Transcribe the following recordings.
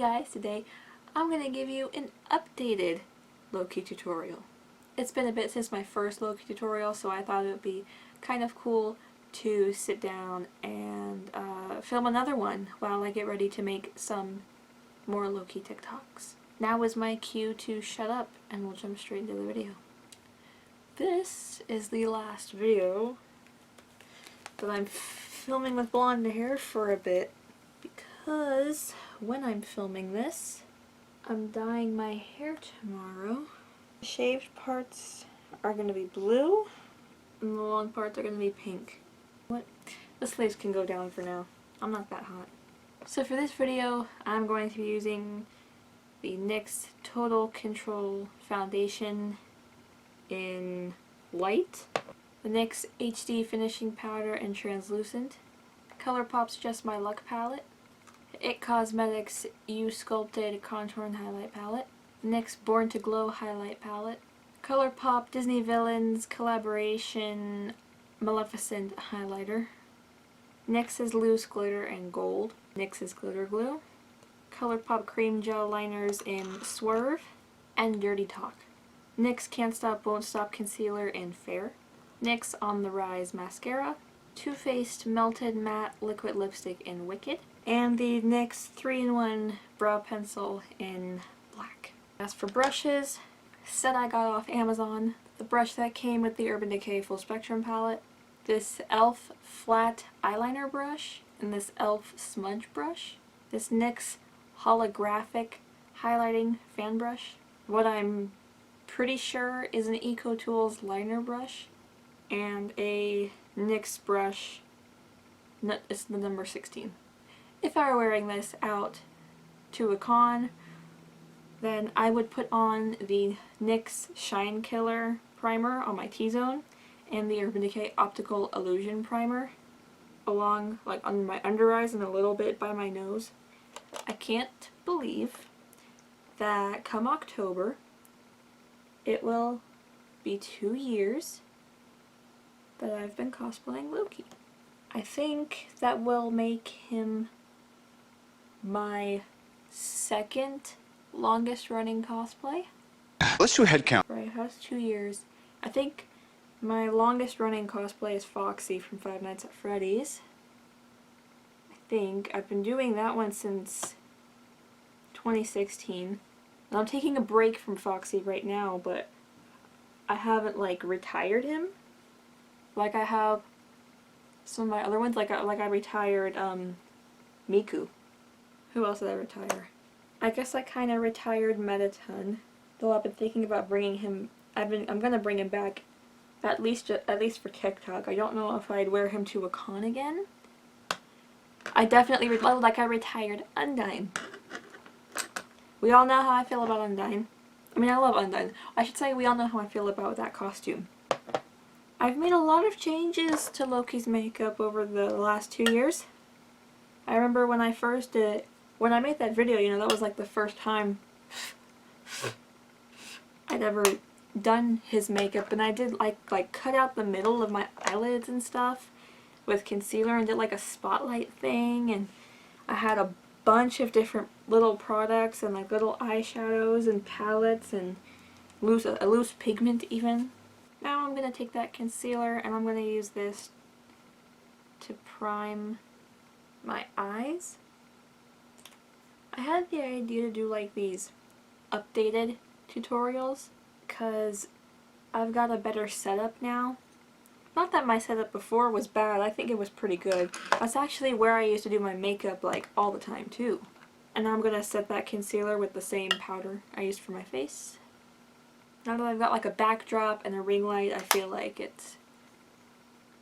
guys, today I'm going to give you an updated Loki tutorial. It's been a bit since my first Loki tutorial, so I thought it would be kind of cool to sit down and film another one while I get ready to make some more Loki TikToks. Now is my cue to shut up and we'll jump straight into the video. This is the last video that I'm filming with blonde hair for a bit because when I'm filming this, I'm dyeing my hair tomorrow. The shaved parts are going to be blue and the long parts are going to be pink. What? The sleeves can go down for now. I'm not that hot. So for this video, I'm going to be using the NYX Total Control Foundation in Light, the NYX HD Finishing Powder in Translucent, ColourPop's Just My Luck palette, IT Cosmetics U Sculpted Contour and Highlight palette, NYX Born to Glow Highlight palette, ColourPop Disney Villains Collaboration Maleficent highlighter, NYX's Loose Glitter in Gold, NYX's Glitter Glue, ColourPop Cream Gel Liners in Swerve, and Dirty Talk, NYX Can't Stop Won't Stop Concealer in Fair, NYX On the Rise Mascara, Too Faced Melted Matte Liquid Lipstick in Wicked, and the NYX 3-in-1 Brow Pencil in Black. As for brushes, set I got off Amazon, the brush that came with the Urban Decay Full Spectrum palette, this e.l.f. flat eyeliner brush, and this e.l.f. smudge brush, this NYX holographic highlighting fan brush, what I'm pretty sure is an EcoTools liner brush, and a NYX brush, it's the number 16. If I were wearing this out to a con, then I would put on the NYX Shine Killer primer on my T-zone and the Urban Decay Optical Illusion primer along like on my under eyes and a little bit by my nose. I can't believe that come October it will be 2 years that I've been cosplaying Loki. I think that will make him my second longest running cosplay. Let's do a head count. Right, that's 2 years. I think my longest running cosplay is Foxy from Five Nights at Freddy's. I think I've been doing that one since 2016. And I'm taking a break from Foxy right now, but I haven't like retired him like I have some of my other ones. Like I retired Miku. Who else did I retire? I guess I kind of retired Mettaton, though I've been thinking about bringing him. I'm gonna bring him back, at least for TikTok. I don't know if I'd wear him to a con again. I definitely I retired Undyne. We all know how I feel about Undyne. I mean, I love Undyne. I should say we all know how I feel about that costume. I've made a lot of changes to Loki's makeup over the last 2 years. I remember when I first did, when I made that video, you know, that was like the first time I'd ever done his makeup, and I did like cut out the middle of my eyelids and stuff with concealer and did like a spotlight thing, and I had a bunch of different little products and like little eyeshadows and palettes and a loose pigment even. Now I'm going to take that concealer and I'm going to use this to prime my eyes. I had the idea to do like these updated tutorials because I've got a better setup now. Not that my setup before was bad, I think it was pretty good. That's actually where I used to do my makeup like all the time too. And now I'm going to set that concealer with the same powder I used for my face. Now that I've got like a backdrop and a ring light, I feel like it's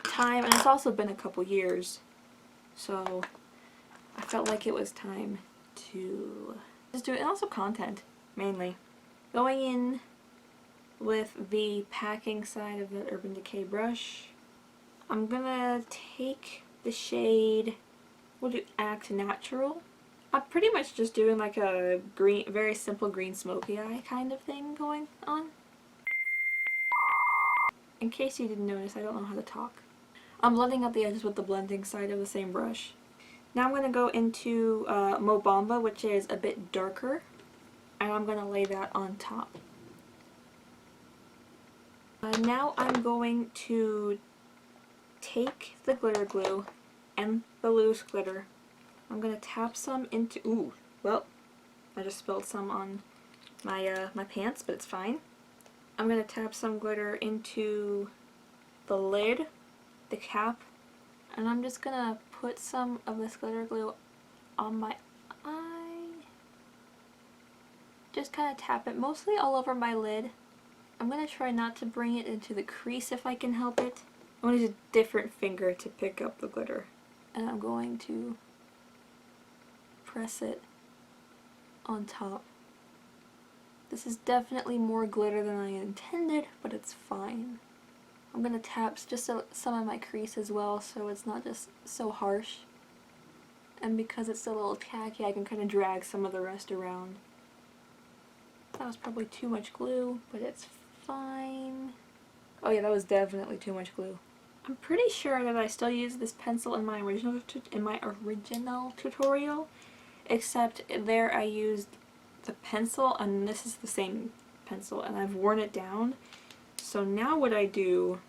time, and it's also been a couple years, so I felt like it was time to just do it, and also content, mainly. Going in with the packing side of the Urban Decay brush, I'm gonna take the shade, we'll do Act Natural. I'm pretty much just doing like a green, very simple green smoky eye kind of thing going on. In case you didn't notice, I don't know how to talk. I'm blending out the edges with the blending side of the same brush. Now I'm going to go into Mo Bamba, which is a bit darker, and I'm going to lay that on top. Now I'm going to take the glitter glue and the loose glitter. I'm going to tap some into, ooh, well, I just spilled some on my pants, but it's fine. I'm going to tap some glitter into the lid, the cap, and I'm just going to put some of this glitter glue on my eye. Just kind of tap it, mostly all over my lid. I'm going to try not to bring it into the crease if I can help it. I'm going to use a different finger to pick up the glitter. And I'm going to press it on top. This is definitely more glitter than I intended, but it's fine. I'm going to tap just some of my crease as well, so it's not just so harsh. And because it's a little tacky, I can kind of drag some of the rest around. That was probably too much glue, but it's fine. Oh yeah, that was definitely too much glue. I'm pretty sure that I still use this pencil in my original tutorial, except there I used the pencil, and this is the same pencil, and I've worn it down. So now what I do,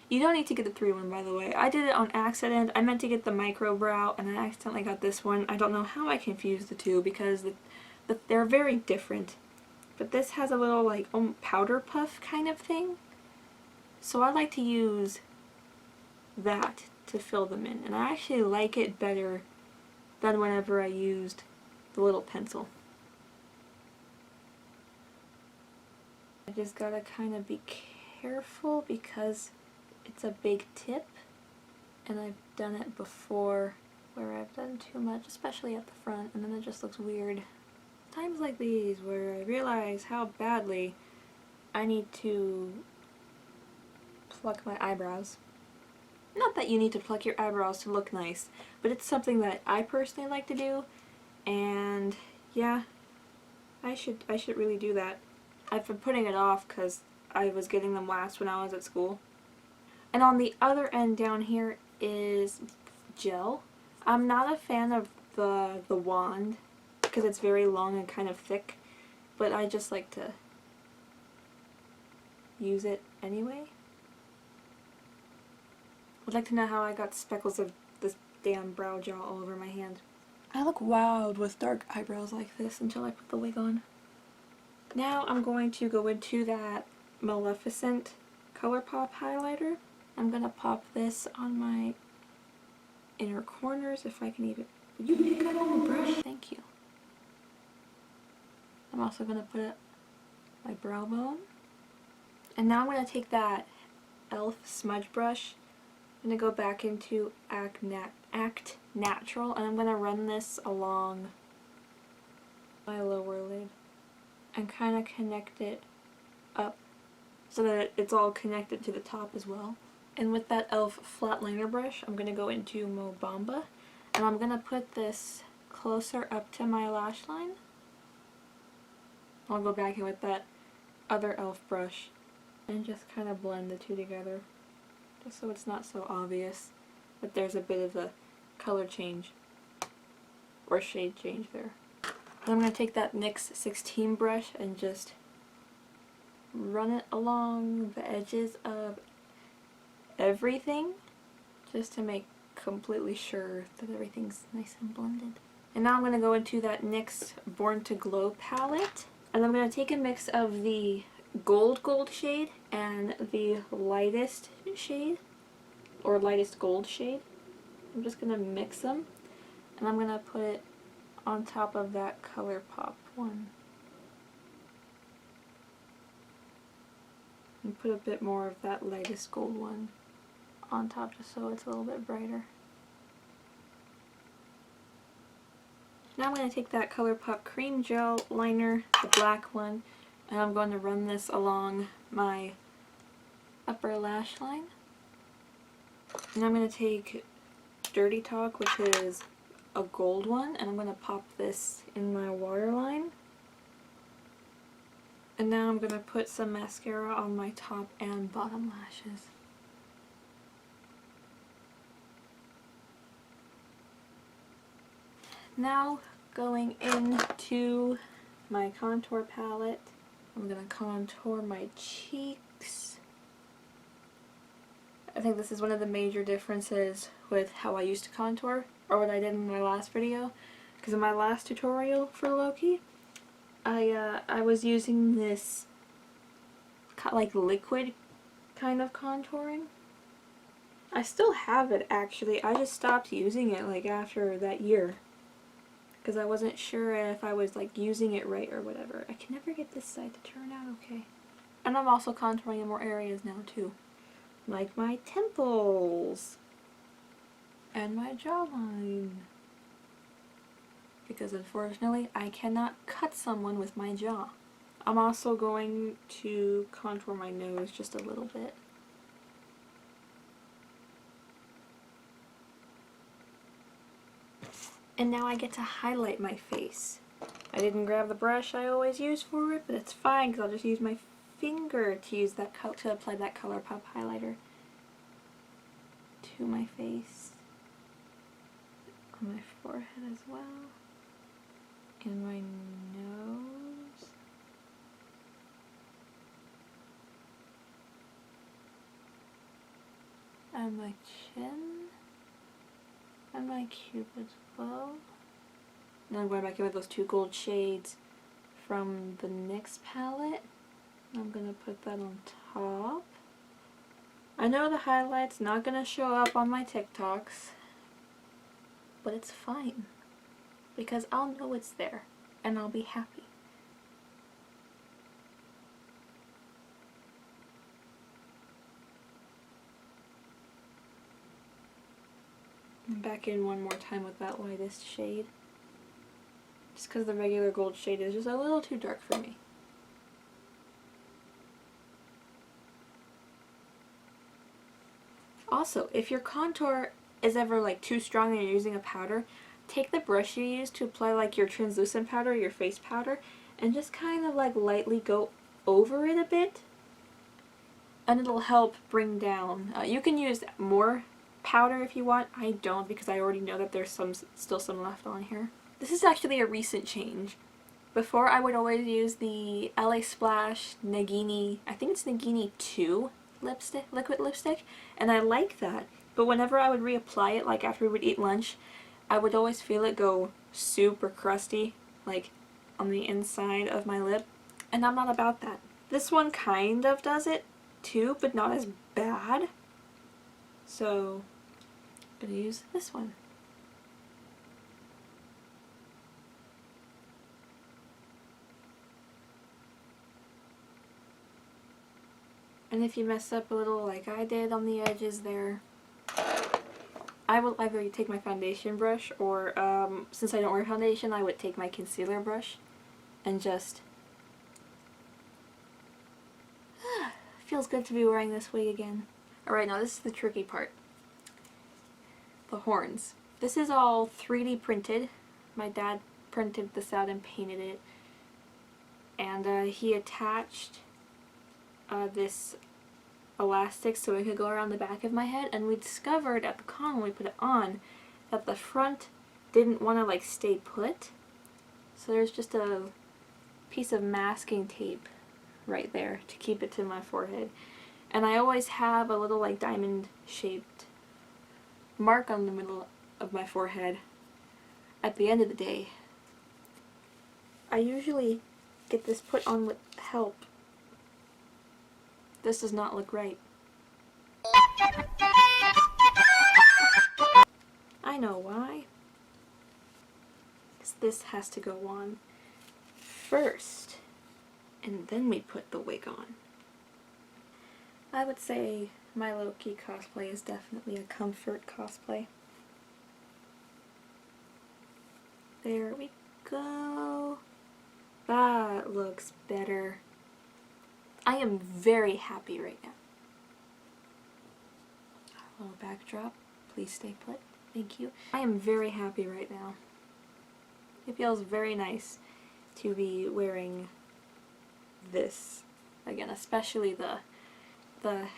you don't need to get the 3-1 by the way. I did it on accident. I meant to get the micro brow, and I accidentally got this one. I don't know how I confused the two because they're very different. But this has a little like powder puff kind of thing. So I like to use that to fill them in, and I actually like it better than whenever I used the little pencil. I just gotta kind of be careful because it's a big tip, and I've done it before where I've done too much, especially at the front, and then it just looks weird. Times like these where I realize how badly I need to pluck my eyebrows. Not that you need to pluck your eyebrows to look nice, but it's something that I personally like to do, and yeah, I should really do that. I've been putting it off because I was getting them waxed when I was at school. And on the other end down here is gel. I'm not a fan of the wand because it's very long and kind of thick, but I just like to use it anyway. I'd like to know how I got speckles of this damn brow gel all over my hand. I look wild with dark eyebrows like this until I put the wig on. Now I'm going to go into that Maleficent ColourPop highlighter. I'm going to pop this on my inner corners if I can even... Did you pick up on the brush? Thank you. I'm also going to put it on my brow bone. And now I'm going to take that e.l.f. smudge brush. I'm going to go back into Act Natural, and I'm going to run this along my lower lid and kind of connect it up so that it's all connected to the top as well. And with that e.l.f. flat liner brush, I'm going to go into Mo Bamba, and I'm going to put this closer up to my lash line. I'll go back in with that other e.l.f. brush and just kind of blend the two together, just so it's not so obvious that there's a bit of a color change or shade change there. And I'm going to take that NYX 16 brush and just run it along the edges of everything, just to make completely sure that everything's nice and blended. And now I'm going to go into that NYX Born to Glow palette, and I'm going to take a mix of the gold shade and the lightest shade, or lightest gold shade. I'm just going to mix them, and I'm going to put it on top of that ColourPop one. And put a bit more of that lightest gold one on top just so it's a little bit brighter. Now I'm going to take that ColourPop cream gel liner, the black one, and I'm going to run this along my upper lash line. And I'm going to take Dirty Talk, which is a gold one, and I'm going to pop this in my waterline. And now I'm going to put some mascara on my top and bottom lashes. Now going into my contour palette, I'm going to contour my cheeks. I think this is one of the major differences with how I used to contour, or what I did in my last video. Because in my last tutorial for Loki, I was using this like liquid kind of contouring. I still have it actually, I just stopped using it like after that year. Because I wasn't sure if I was like using it right or whatever. I can never get this side to turn out okay. And I'm also contouring in more areas now too. Like my temples. And my jawline. Because unfortunately I cannot cut someone with my jaw. I'm also going to contour my nose just a little bit. And now I get to highlight my face. I didn't grab the brush I always use for it, but it's fine because I'll just use my finger to use that to apply that ColourPop highlighter to my face, on my forehead as well, and my nose. And my chin. And my cupid's bow. Now I'm going back in with those two gold shades from the NYX palette. I'm going to put that on top. I know the highlight's not going to show up on my TikToks, but it's fine. Because I'll know it's there, and I'll be happy. Back in one more time with that lightest shade. Just because the regular gold shade is just a little too dark for me. Also, if your contour is ever like too strong and you're using a powder, take the brush you use to apply like your translucent powder, your face powder, and just kind of like lightly go over it a bit. And it'll help bring down. You can use more powder if you want. I don't because I already know that there's still some left on here. This is actually a recent change. Before I would always use the LA Splash Nagini, I think it's Nagini 2 lipstick, liquid lipstick, and I like that. But whenever I would reapply it, like after we would eat lunch, I would always feel it go super crusty, like on the inside of my lip, and I'm not about that. This one kind of does it too, but not as bad. So I'm going to use this one. And if you mess up a little like I did on the edges there, I will either take my foundation brush or, since I don't wear foundation, I would take my concealer brush and just... feels good to be wearing this wig again. Alright, now this is the tricky part. The horns. This is all 3D printed. My dad printed this out and painted it. And he attached this elastic so it could go around the back of my head, and we discovered at the con when we put it on that the front didn't want to like stay put. So there's just a piece of masking tape right there to keep it to my forehead. And I always have a little like diamond shaped mark on the middle of my forehead at the end of the day. I usually get this put on with help. This does not look right. I know why. Because this has to go on first, and then we put the wig on. I would say my Loki cosplay is definitely a comfort cosplay. There we go. That looks better. I am very happy right now. A little backdrop. Please stay put. Thank you. I am very happy right now. It feels very nice to be wearing this again, especially the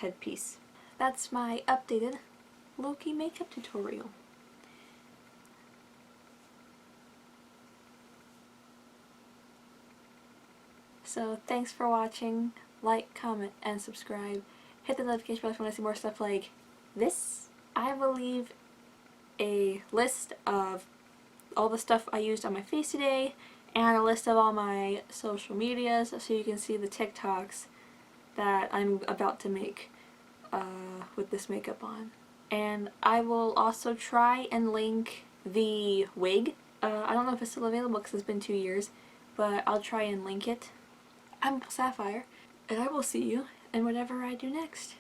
headpiece. That's my updated Loki makeup tutorial. So thanks for watching. Like, comment, and subscribe. Hit the notification bell if you want to see more stuff like this. I will leave a list of all the stuff I used on my face today and a list of all my social medias so you can see the TikToks that I'm about to make with this makeup on. And I will also try and link the wig. I don't know if it's still available because it's been 2 years, but I'll try and link it. I'm Sapphire, and I will see you in whatever I do next.